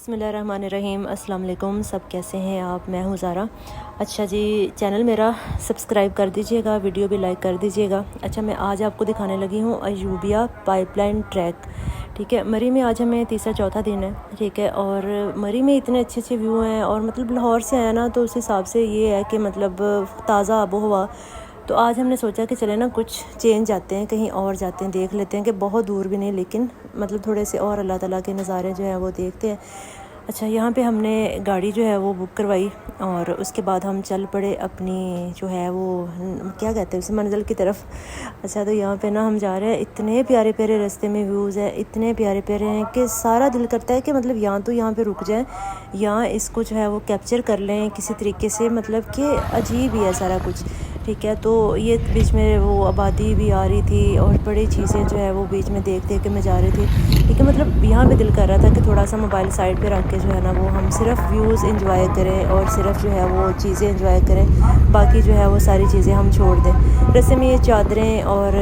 बिस्मिल्लाहिर्रहमानिर्रहीम। अस्सलाम वालेकुम। सब कैसे हैं आप? मैं हूँ ज़ारा। अच्छा जी, चैनल मेरा सब्सक्राइब कर दीजिएगा, वीडियो भी लाइक कर दीजिएगा। अच्छा, मैं आज आपको दिखाने लगी हूँ अयूबिया पाइपलाइन ट्रैक। ठीक है, मरी में आज हमें तीसरा चौथा दिन है। ठीक है, और मरी में इतने अच्छे अच्छे व्यू हैं और मतलब लाहौर से आया ना, तो उस हिसाब से ये है कि मतलब ताज़ा आबो हवा। तो आज हमने सोचा कि चले ना कुछ चेंज आते हैं, कहीं और जाते हैं, देख लेते हैं कि बहुत दूर भी नहीं, लेकिन मतलब थोड़े से और अल्लाह ताला के नज़ारे जो हैं वो देखते हैं। अच्छा, यहाँ पे हमने गाड़ी जो है वो बुक करवाई और उसके बाद हम चल पड़े अपनी जो है वो क्या कहते हैं उस मंजिल की तरफ। अच्छा, तो यहाँ पे ना हम जा रहे हैं। इतने प्यारे प्यारे रास्ते में व्यूज़ हैं, इतने प्यारे प्यारे हैं कि सारा दिल करता है कि मतलब यहाँ पे रुक जाएं, यहाँ इसको जो है वो कैप्चर कर लें किसी तरीके से। मतलब कि अजीब ही है सारा कुछ। ठीक है, तो ये बीच में वो आबादी भी आ रही थी और बड़ी चीज़ें जो है वो बीच में देख देख के मैं जा रही थी। ठीक है, मतलब यहाँ पे दिल कर रहा था कि थोड़ा सा मोबाइल साइड पे रख के जो है ना वो हम सिर्फ व्यूज़ इंजॉय करें और सिर्फ जो है वो चीज़ें इंजॉय करें, बाकी जो है वो सारी चीज़ें हम छोड़ दें। वैसे में ये चादरें और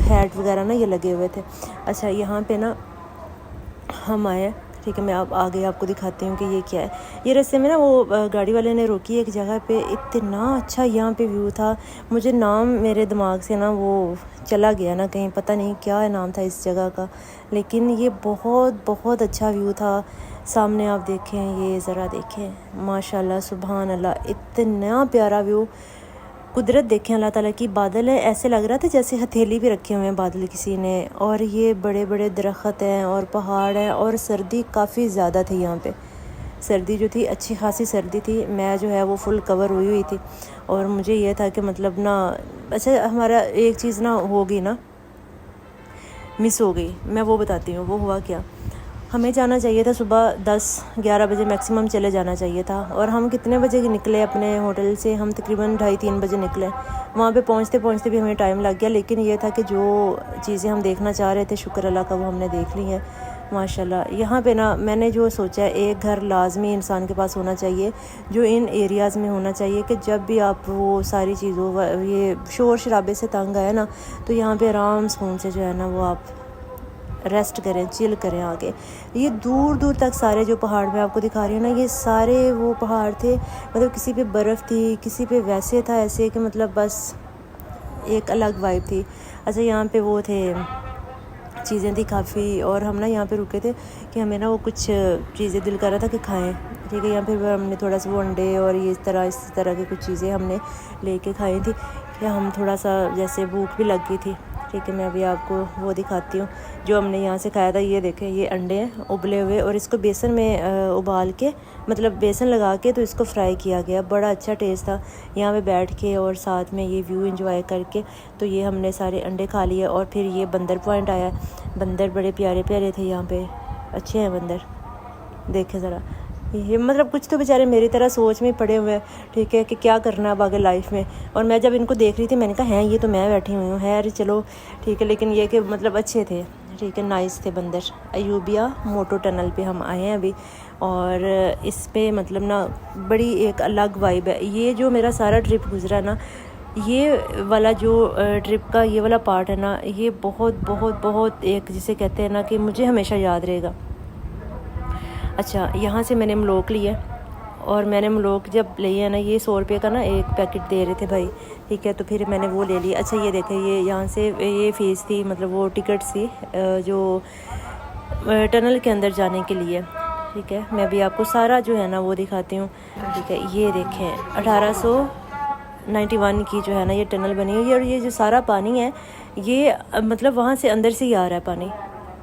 हैट वगैरह ना ये लगे हुए थे। अच्छा, यहाँ पे ना हम आए। ठीक है, मैं अब आगे आपको दिखाती हूँ कि ये क्या है। ये रास्ते में ना वो गाड़ी वाले ने रोकी एक जगह पे। इतना अच्छा यहाँ पे व्यू था, मुझे नाम मेरे दिमाग से ना वो चला गया ना कहीं, पता नहीं क्या नाम था इस जगह का, लेकिन ये बहुत बहुत अच्छा व्यू था। सामने आप देखें, ये ज़रा देखें, माशाल्लाह सुभान अल्लाह, इतना प्यारा व्यू। कुदरत देखें अल्लाह ताला की। बादल है, ऐसे लग रहा था जैसे हथेली भी रखे हुए हैं बादल किसी ने। और ये बड़े बड़े दरख्त हैं और पहाड़ हैं और सर्दी काफ़ी ज़्यादा थी यहाँ पे। सर्दी जो थी, अच्छी खासी सर्दी थी। मैं जो है वो फुल कवर हुई हुई थी और मुझे ये था कि मतलब ना, अच्छा हमारा एक चीज़ ना होगी ना मिस हो गई, मैं वो बताती हूँ। वो हुआ क्या, हमें जाना चाहिए था सुबह 10-11 बजे मैक्सिमम चले जाना चाहिए था। और हम कितने बजे निकले अपने होटल से? हम तकरीबन 2:30-3 बजे निकले। वहाँ पे पहुँचते पहुँचते भी हमें टाइम लग गया, लेकिन ये था कि जो चीज़ें हम देखना चाह रहे थे, शुक्र अल्लाह का, वो हमने देख ली हैं माशाल्लाह। यहाँ पे ना मैंने जो सोचा है, एक घर लाजमी इंसान के पास होना चाहिए जो इन एरियाज़ में होना चाहिए, कि जब भी आप वो सारी चीज़ों ये शोर शराबे से तंग आए ना, तो यहाँ पे आराम सुकून से जो है ना वो आप रेस्ट करें, चिल करें आगे। ये दूर दूर तक सारे जो पहाड़ मैं आपको दिखा रही हूँ ना, ये सारे वो पहाड़ थे। मतलब किसी पे बर्फ़ थी, किसी पे वैसे था ऐसे कि मतलब बस एक अलग वाइब थी। अच्छा, यहाँ पे वो थे, चीज़ें थी काफ़ी, और हम ना यहाँ पे रुके थे कि हमें ना वो कुछ चीज़ें दिल कर रहा था कि खाएं। ठीक है, यहाँ पे हमने थोड़ा सा वो अंडे और ये इस तरह की कुछ चीज़ें हमने लेके खाई थी कि हम थोड़ा सा जैसे भूख भी लग गई थी। ठीक है, मैं अभी आपको वो दिखाती हूँ जो हमने यहाँ से खाया था। ये देखें, ये अंडे हैं उबले हुए और इसको बेसन में उबाल के, मतलब बेसन लगा के, तो इसको फ्राई किया गया। बड़ा अच्छा टेस्ट था। यहाँ पे बैठ के और साथ में ये व्यू एंजॉय करके, तो ये हमने सारे अंडे खा लिए। और फिर ये बंदर पॉइंट आया। बंदर बड़े प्यारे प्यारे थे यहाँ पे, अच्छे हैं बंदर, देखें ज़रा। ये मतलब कुछ तो बेचारे मेरी तरह सोच में पड़े हुए हैं। ठीक है, कि क्या करना अब आगे लाइफ में। और मैं जब इनको देख रही थी, मैंने कहा हैं ये तो मैं बैठी हुई हूँ, है अरे चलो ठीक है, लेकिन ये कि मतलब अच्छे थे। ठीक है, नाइस थे बंदर। अयूबिया मोटो टनल पे हम आए हैं अभी, और इस पे मतलब ना बड़ी एक अलग वाइब है। ये जो मेरा सारा ट्रिप गुजरा ना, ये वाला जो ट्रिप का ये वाला पार्ट है ना, ये बहुत बहुत बहुत एक जिसे कहते हैं ना कि मुझे हमेशा याद रहेगा। अच्छा, यहाँ से मैंने मलोक लिया, और मैंने मलोक जब लिए है ना, ये 100 रुपये का ना एक पैकेट दे रहे थे भाई। ठीक है, तो फिर मैंने वो ले लिया। अच्छा, ये देखें, ये यहाँ से ये फ़ीस थी, मतलब वो टिकट थी जो टनल के अंदर जाने के लिए। ठीक है, मैं भी आपको सारा जो है ना वो दिखाती हूँ। ठीक है, ये देखें 1891 की जो है ना ये टनल बनी हुई है, और ये जो सारा पानी है ये मतलब वहाँ से अंदर से ही आ रहा है पानी।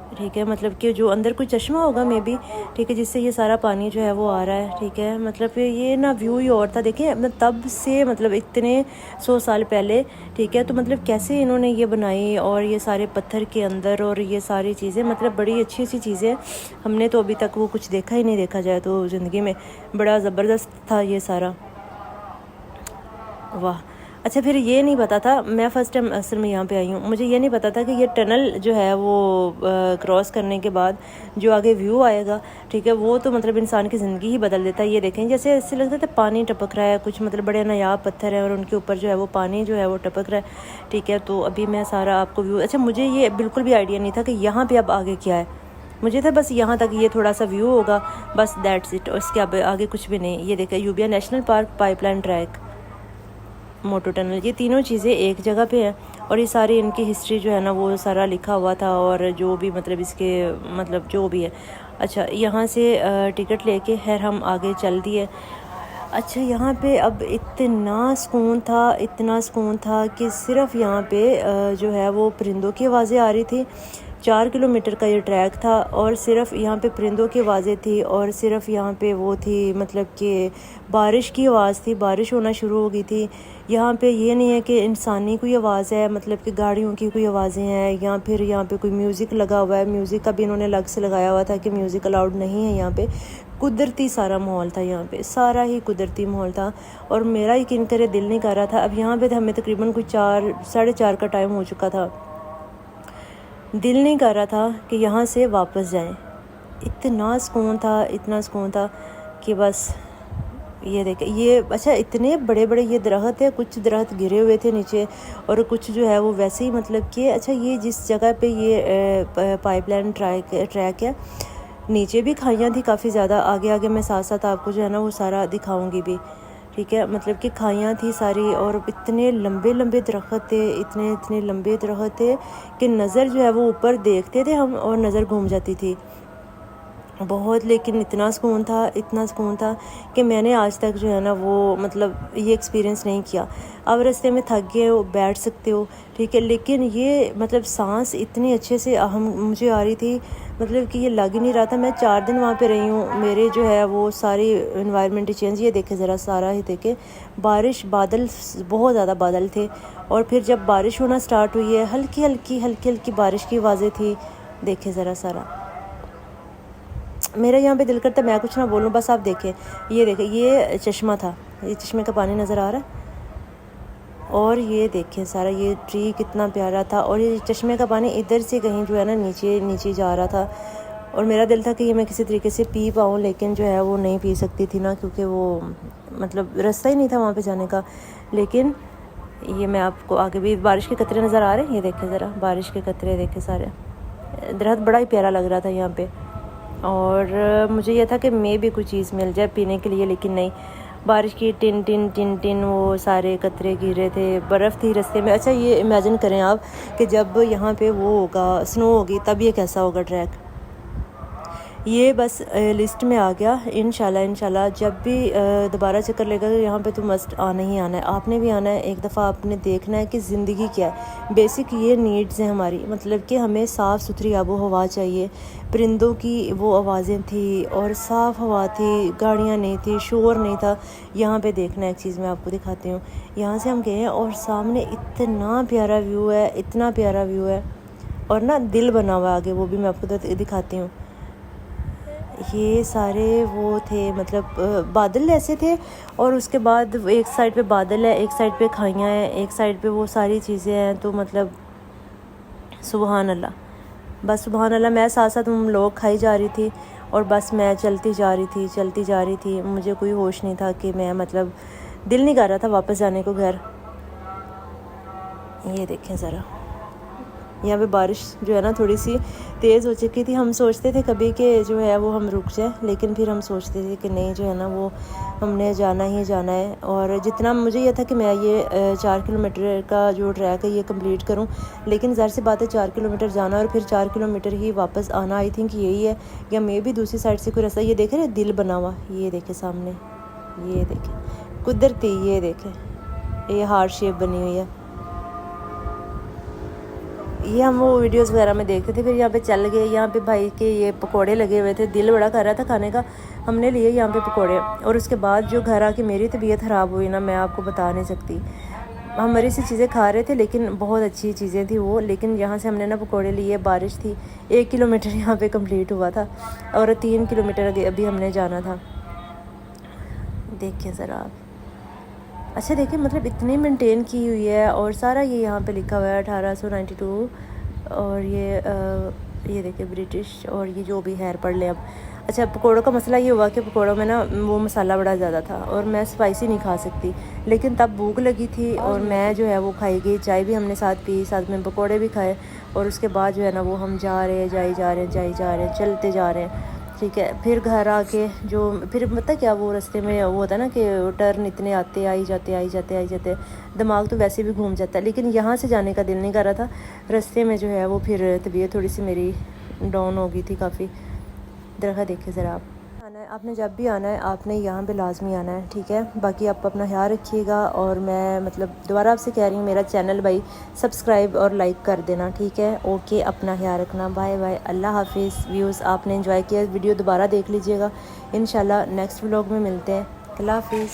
ठीक है, मतलब कि जो अंदर कोई चश्मा होगा मे बी, ठीक है, जिससे ये सारा पानी जो है वो आ रहा है। ठीक है, मतलब ये ना व्यू ही और था। देखिए, तब से मतलब इतने 100 साल पहले। ठीक है, तो मतलब कैसे इन्होंने ये बनाई, और ये सारे पत्थर के अंदर, और ये सारी चीज़ें मतलब बड़ी अच्छी अच्छी चीज़ें। हमने तो अभी तक वो कुछ देखा ही नहीं, देखा जाए तो ज़िंदगी में। बड़ा ज़बरदस्त था ये सारा, वाह। अच्छा, फिर ये नहीं पता था, मैं फ़र्स्ट टाइम असल में यहाँ पे आई हूँ, मुझे ये नहीं पता था कि ये टनल जो है वो क्रॉस करने के बाद जो आगे व्यू आएगा, ठीक है, वो तो मतलब इंसान की ज़िंदगी ही बदल देता है। ये देखें, जैसे ऐसे लगता था पानी टपक रहा है कुछ, मतलब बड़े नायाब पत्थर है और उनके ऊपर जो है वो पानी जो है वो टपक रहा है। ठीक है, तो अभी मैं सारा आपको व्यू, अच्छा मुझे ये बिल्कुल भी आइडिया नहीं था कि यहाँ पर अब आगे क्या है। मुझे था बस यहाँ तक ये थोड़ा सा व्यू होगा, बस दैट्स इट, और इसके आगे कुछ भी नहीं। ये देखें यूबिया नेशनल पार्क, पाइपलाइन ट्रैक, मोटो टनल, ये तीनों चीज़ें एक जगह पे हैं। और ये सारी इनकी हिस्ट्री जो है ना वो सारा लिखा हुआ था, और जो भी मतलब इसके मतलब जो भी है। अच्छा, यहाँ से टिकट लेके खैर हम आगे चल दिए। अच्छा, यहाँ पे अब इतना सुकून था, इतना सुकून था कि सिर्फ यहाँ पे जो है वो परिंदों की आवाज़ें आ रही थी। 4 किलोमीटर का ये ट्रैक था और सिर्फ यहाँ पे परिंदों की आवाज़ें थी, और सिर्फ यहाँ पे वो थी मतलब कि बारिश की आवाज़ थी, बारिश होना शुरू हो गई थी। यहाँ पे ये नहीं है कि इंसानी कोई आवाज़ है, मतलब कि गाड़ियों की कोई आवाज़ें हैं, या फिर यहाँ पे कोई म्यूज़िक लगा हुआ है। म्यूज़िक का भी इन्होंने अलग से लगाया हुआ था कि म्यूज़िक अलाउड नहीं है यहाँ पे। कुदरती सारा माहौल था यहाँ पे, सारा ही कुदरती माहौल था। और मेरा यकीन करे दिल नहीं कर रहा था। अब यहाँ पे हमें तकरीबन कोई 4 साढ़े 4 का टाइम हो चुका था। दिल नहीं कर रहा था कि यहाँ से वापस जाएं। इतना सुकून था, इतना सुकून था कि बस ये देखें ये। अच्छा, इतने बड़े बड़े ये दरख्त है, कुछ दरख्त गिरे हुए थे नीचे और कुछ जो है वो वैसे ही मतलब कि। अच्छा, ये जिस जगह पे ये पाइपलाइन ट्रैक है, नीचे भी खाइयाँ थी काफ़ी ज़्यादा। आगे आगे मैं साथ साथ आपको जो है ना वो सारा दिखाऊंगी भी, ठीक है। मतलब कि खाइयाँ थी सारी, और इतने लंबे लंबे दरख्त थे, इतने इतने लंबे दरख्त थे कि नज़र जो है वो ऊपर देखते थे हम और नज़र घूम जाती थी बहुत। लेकिन इतना सुकून था, इतना सुकून था कि मैंने आज तक जो है ना वो मतलब ये एक्सपीरियंस नहीं किया। अब रास्ते में थक गए हो, बैठ सकते हो, ठीक है, लेकिन ये मतलब सांस इतनी अच्छे से हम मुझे आ रही थी, मतलब कि ये लग ही नहीं रहा था। मैं 4 दिन वहाँ पे रही हूँ। मेरे जो है वो सारी इन्वायरमेंट चेंज, ये देखे ज़रा, सारा ही देखे बारिश, बादल, बहुत ज़्यादा बादल थे। और फिर जब बारिश होना स्टार्ट हुई है, हल्की हल्की हल्की हल्की बारिश की आवाज़ें थी, देखे ज़रा सारा। मेरा यहाँ पे दिल करता मैं कुछ ना बोलूँ, बस आप देखें, ये देखें, ये चश्मा था, ये चश्मे का पानी नज़र आ रहा है। और ये देखें सारा, ये ट्री कितना प्यारा था, और ये चश्मे का पानी इधर से कहीं जो है ना नीचे नीचे जा रहा था। और मेरा दिल था कि ये मैं किसी तरीके से पी पाऊँ, लेकिन जो है वो नहीं पी सकती थी ना, क्योंकि वो मतलब रास्ता ही नहीं था वहाँ पे जाने का। लेकिन ये मैं आपको आगे भी बारिश के कतरे नज़र आ रहे हैं, ये देखें ज़रा, बारिश के कतरे देखें सारे। दरख्त बड़ा ही प्यारा लग रहा था यहाँ पे। और मुझे यह था कि मैं भी कोई चीज़ मिल जाए पीने के लिए, लेकिन नहीं, बारिश की टिन टिन टिन टिन वो सारे कतरे गिरे थे, बर्फ़ थी रास्ते में। अच्छा, ये इमेजिन करें आप कि जब यहाँ पे वो होगा, स्नो होगी, तब ये कैसा होगा ट्रैक। ये बस लिस्ट में आ गया। इंशाल्लाह जब भी दोबारा चक्कर लेगा तो यहाँ पे तो मस्ट आना ही आना है। आपने भी आना है, एक दफ़ा आपने देखना है कि ज़िंदगी क्या है। बेसिक ये नीड्स हैं हमारी, मतलब कि हमें साफ़ सुथरी आबो हवा चाहिए। परिंदों की वो आवाज़ें थी और साफ़ हवा थी, गाड़ियाँ नहीं थी, शोर नहीं था। यहाँ पे देखना है, एक चीज़ मैं आपको दिखाती हूँ। यहाँ से हम गए हैं और सामने इतना प्यारा व्यू है, इतना प्यारा व्यू है, और ना दिल बना हुआ आगे, वो भी मैं आपको दिखाती हूँ। ये सारे वो थे, मतलब बादल ऐसे थे, और उसके बाद एक साइड पे बादल है, एक साइड पे खाइयाँ हैं, एक साइड पे वो सारी चीज़ें हैं। तो मतलब सुबहान अल्लाह, बस सुबहान अल्लाह। मैं साथ साथ हम लोग खाई जा रही थी, और बस मैं चलती जा रही थी। मुझे कोई होश नहीं था कि मैं मतलब दिल नहीं कर रहा था वापस जाने को घर। ये देखें ज़रा, यहाँ पे बारिश जो है ना थोड़ी सी तेज़ हो चुकी थी। हम सोचते थे कभी कि जो है वो हम रुक जाए, लेकिन फिर हम सोचते थे कि नहीं, जो है ना वो हमने जाना ही जाना है। और जितना मुझे यह था कि मैं ये 4 किलोमीटर का जो ट्रैक है ये कंप्लीट करूं, लेकिन ज़ाहिर सी बात है 4 किलोमीटर जाना और फिर 4 किलोमीटर ही वापस आना, आई थिंक यही है, या मे भी दूसरी साइड से कोई रास्ता। ये देखें ना, दिल बना हुआ, ये देखें सामने, ये देखें कुदरती, ये देखें ये हार्ट शेप बनी हुई है। ये हम वो वीडियोस वगैरह में देखते थे। फिर यहाँ पे चल गए, यहाँ पे भाई के ये पकोड़े लगे हुए थे, दिल बड़ा कर रहा था खाने का, हमने लिए यहाँ पे पकोड़े। और उसके बाद जो घर आके मेरी तबीयत ख़राब हुई ना, मैं आपको बता नहीं सकती। हम मरी सी चीज़ें खा रहे थे, लेकिन बहुत अच्छी चीज़ें थी वो। लेकिन यहाँ से हमने ना पकोड़े लिए, बारिश थी, 1 किलोमीटर यहाँ पर कम्प्लीट हुआ था, और 3 किलोमीटर अभी हमने जाना था। देखिए ज़रा आप, अच्छा देखिए, मतलब इतनी मेंटेन की हुई है, और सारा ये यहाँ पे लिखा हुआ है 1892, और ये देखिए ब्रिटिश, और ये जो भी है पढ़ लें अब। अच्छा, पकौड़ों का मसला ये हुआ कि पकौड़ों में ना वो मसाला बड़ा ज़्यादा था और मैं स्पाइसी नहीं खा सकती, लेकिन तब भूख लगी थी और मैं जो है वो खाई गई। चाय भी हमने साथ पी, साथ में पकौड़े भी खाए और उसके बाद जो है ना वो हम जा रहे हैं, चलते जा रहे हैं, ठीक है। फिर घर आके जो फिर पता क्या, वो रास्ते में वो होता है ना कि टर्न इतने आते आई जाते, दिमाग तो वैसे भी घूम जाता है, लेकिन यहाँ से जाने का दिल नहीं कर रहा था। रास्ते में जो है वो फिर तबीयत थोड़ी सी मेरी डाउन हो गई थी काफ़ी। दरख्त देखिए ज़रा आप। आना है आपने, जब भी आना है आपने यहाँ पे लाजमी आना है, ठीक है। बाकी आप अपना ख्याल रखिएगा और मैं मतलब दोबारा आपसे कह रही हूँ मेरा चैनल भाई सब्सक्राइब और लाइक कर देना, ठीक है। ओके, अपना ख्याल रखना, बाय बाय, अल्लाह हाफिज़। व्यूज़ आपने एंजॉय किया, वीडियो दोबारा देख लीजिएगा। इंशाल्लाह नेक्स्ट व्लॉग में मिलते हैं। अल्लाह हाफिज़।